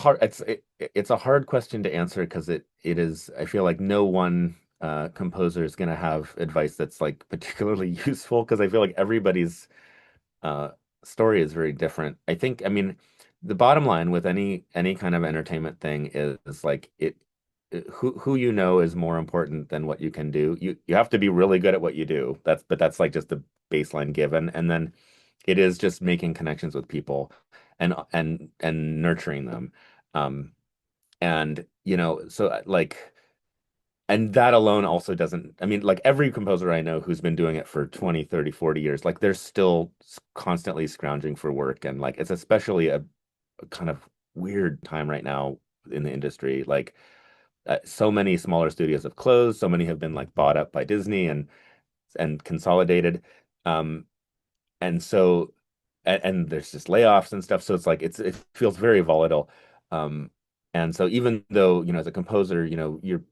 hard question to answer because it is. I feel like no one composer is going to have advice that's like particularly useful because I feel like everybody's uh, story is very different. I mean, the bottom line with any kind of entertainment thing is like who you know is more important than what you can do. You have to be really good at what you do. That's like just the baseline given, and then it is just making connections with people and nurturing them. Um, and so like and that alone also doesn't, I mean, like every composer I know who's been doing it for 20, 30, 40 years, like they're still constantly scrounging for work. And like it's especially a kind of weird time right now in the industry. Like so many smaller studios have closed, so many have been like bought up by Disney and consolidated. Um, and so and there's just layoffs and stuff. So it's like it feels very volatile. Um, and so even though, as a composer, you're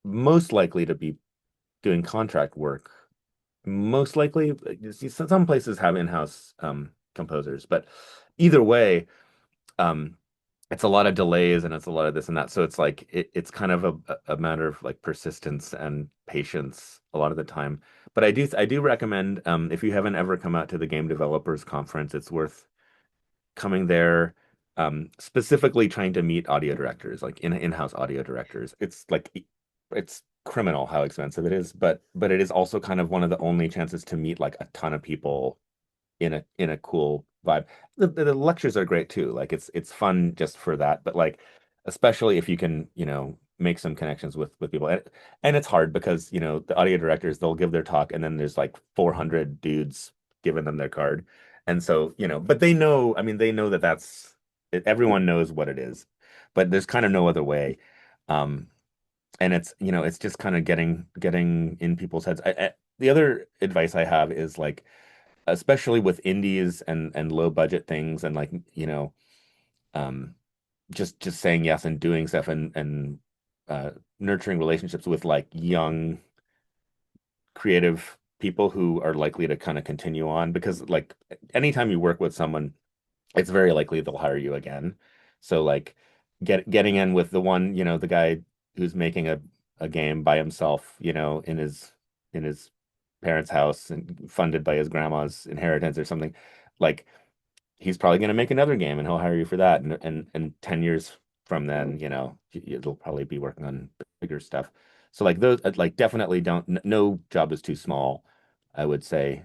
most likely to be doing contract work. Most likely, you see, some places have in-house composers, but either way, um, it's a lot of delays and it's a lot of this and that. So it's like it's kind of a matter of like persistence and patience a lot of the time. But I do recommend if you haven't ever come out to the Game Developers Conference, it's worth coming there, specifically trying to meet audio directors, like in-house audio directors. It's criminal how expensive it is, but it is also kind of one of the only chances to meet like a ton of people in a cool vibe. The lectures are great too. Like it's fun just for that, but like especially if you can, make some connections with people. And it's hard because, the audio directors, they'll give their talk and then there's like 400 dudes giving them their card. And so, but they know, I mean, they know everyone knows what it is, but there's kind of no other way. Um, and it's just kind of getting in people's heads. The other advice I have is like, especially with indies and low budget things and like um just saying yes and doing stuff and uh nurturing relationships with like young creative people who are likely to kind of continue on because like anytime you work with someone it's very likely they'll hire you again. So like getting in with the guy who's making a game by himself, in his parents' house and funded by his grandma's inheritance or something, like he's probably going to make another game and he'll hire you for that. And 10 years from then, it'll probably be working on bigger stuff. So like those, like definitely don't, no job is too small. I would say.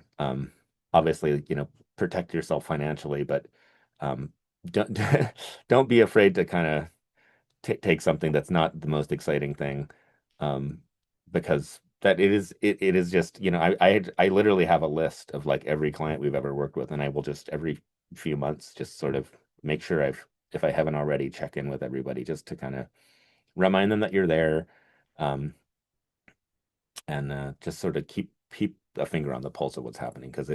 Obviously, protect yourself financially, but um, don't don't be afraid to kind of take something that's not the most exciting thing, um, because it is just, I literally have a list of like every client we've ever worked with, and I will just every few months just sort of make sure if I haven't already, check in with everybody just to kind of remind them that you're there, um, and just sort of keep a finger on the pulse of what's happening, because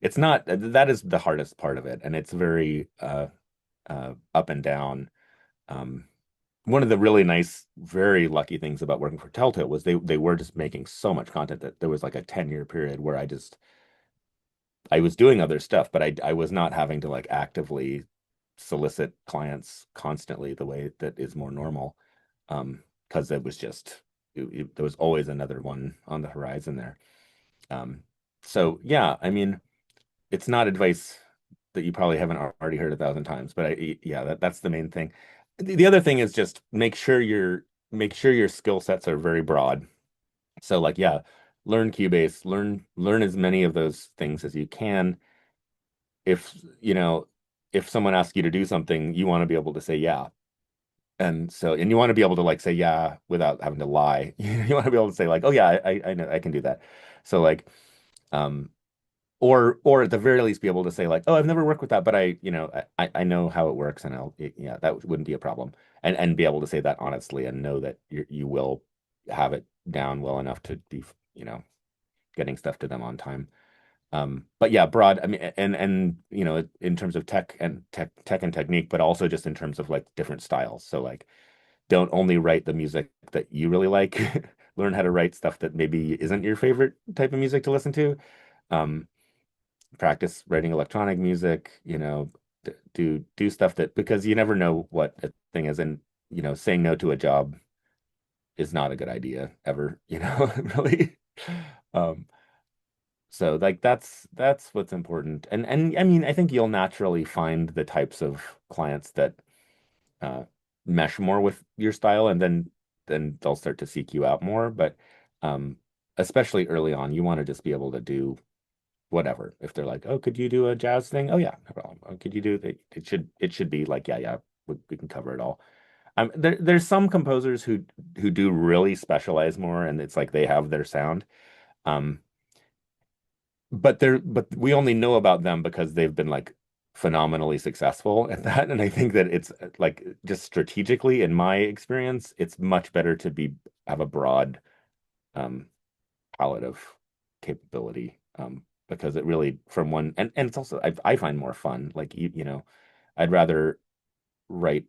it's not that is the hardest part of it, and it's very up and down. Um, One of the really nice, very lucky things about working for Telltale was they were just making so much content that there was like a 10-year period where I was doing other stuff, but I was not having to like actively solicit clients constantly the way that is more normal. Because it was just there was always another one on the horizon there. Um, so yeah, I mean, it's not advice that you probably haven't already heard 1,000 times, but yeah, that's the main thing. The other thing is just make sure your skill sets are very broad. So like, yeah, learn Cubase, learn as many of those things as you can. If, if someone asks you to do something, you want to be able to say yeah. And you want to be able to like say yeah without having to lie. You want to be able to say like, oh yeah, I know I can do that. So like, um, or at the very least be able to say like, oh, I've never worked with that, but I know how it works, and yeah, that wouldn't be a problem. And be able to say that honestly and know that you will have it down well enough to be, getting stuff to them on time. But yeah, broad, I mean, and in terms of tech and technique, but also just in terms of like different styles. So like, don't only write the music that you really like. Learn how to write stuff that maybe isn't your favorite type of music to listen to. Um, Practice writing electronic music, do stuff that, because you never know what a thing is, and saying no to a job is not a good idea ever, really. Um, so like that's what's important. And I mean, I think you'll naturally find the types of clients that uh mesh more with your style, and then they'll start to seek you out more. But um especially early on, you want to just be able to do whatever. If they're like, "Oh, could you do a jazz thing?" "Oh yeah, no problem." "Oh, could you do it?" It should be like, "Yeah, yeah, we can cover it all." There's some composers who do really specialize more, and it's like they have their sound. Um, but we only know about them because they've been like phenomenally successful at that. And I think that it's like, just strategically, in my experience, it's much better to have a broad um palette of capability, because it really, from one, and it's also, I find more fun. Like, I'd rather write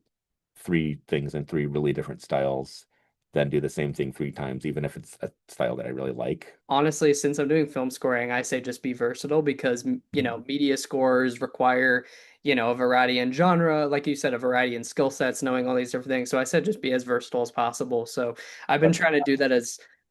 three things in three really different styles than do the same thing three times, even if it's a style that I really like. Honestly, since I'm doing film scoring, I say just be versatile because, media scores require, a variety in genre, like you said, a variety in skill sets, knowing all these different things. So I said just be as versatile as possible. So I've been Yep. trying to do that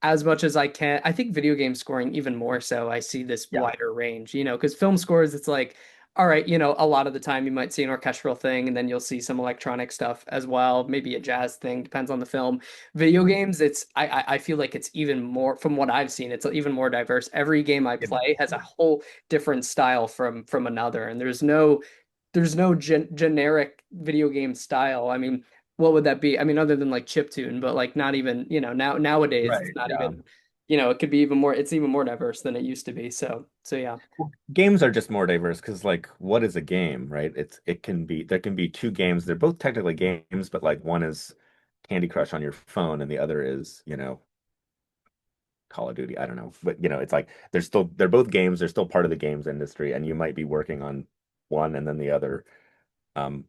as much as I can. I think video game scoring even more so. I see this Yeah. wider range, because film scores, it's like, all right, a lot of the time you might see an orchestral thing and then you'll see some electronic stuff as well, maybe a jazz thing, depends on the film. Video Mhm. games, I feel like it's even more, from what I've seen, it's even more diverse. Every game I It play has a is. whole different style from another, and there's no generic video game style. I mean, what would that be? I mean, other than like chiptune, but like not even, nowadays it's Right. not Yeah. even, it could be even more, it's even more diverse than it used to be. So yeah. Well, games are just more diverse because, like, what is a game, right? There can be two games. They're both technically games, but like one is Candy Crush on your phone and the other is, Call of Duty. I don't know. But it's like they're both games, they're still part of the games industry, and you might be working on one and then the other.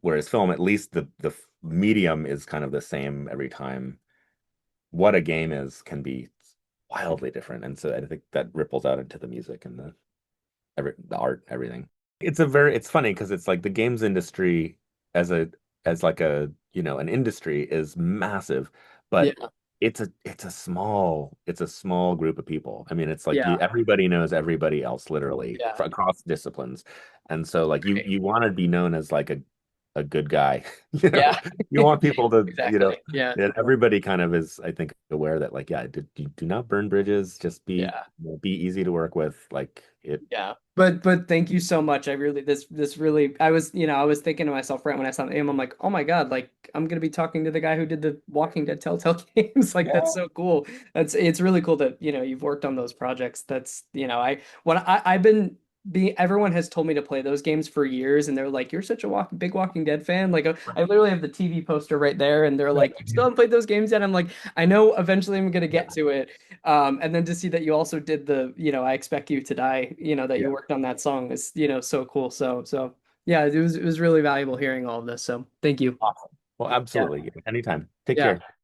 Whereas film, at least the medium is kind of the same every time. What a game is can be wildly different. And so I think that ripples out into the music and the art, everything. It's funny because it's like the games industry as a as like a an industry is massive, but Yeah. it's a small group of people. I mean, it's like Yeah. everybody knows everybody else literally Yeah. across disciplines, and so like you Right. you want to be known as like a good guy. You know, Yeah, you want people to, exactly. Yeah. and everybody kind of is, I think, aware that like, yeah, do not burn bridges. Just Yeah. be easy to work with. Like it. Yeah. But thank you so much. I really this really I was, I was thinking to myself right when I saw the name, I'm like, oh my God, like I'm gonna be talking to the guy who did the Walking Dead Telltale games. Like that's Yeah. so cool. It's really cool that, you've worked on those projects. That's, I've been being everyone has told me to play those games for years and they're like, you're such a big Walking Dead fan. Like I literally have the TV poster right there and they're like, you still haven't played those games yet? I'm like, I know eventually I'm gonna get to it. And then to see that you also did the, I Expect You to Die, that Yeah. you worked on that song is, so cool. So yeah, it was really valuable hearing all of this. So thank you. Awesome. Well, Yeah. absolutely. Anytime. Take Yeah. care.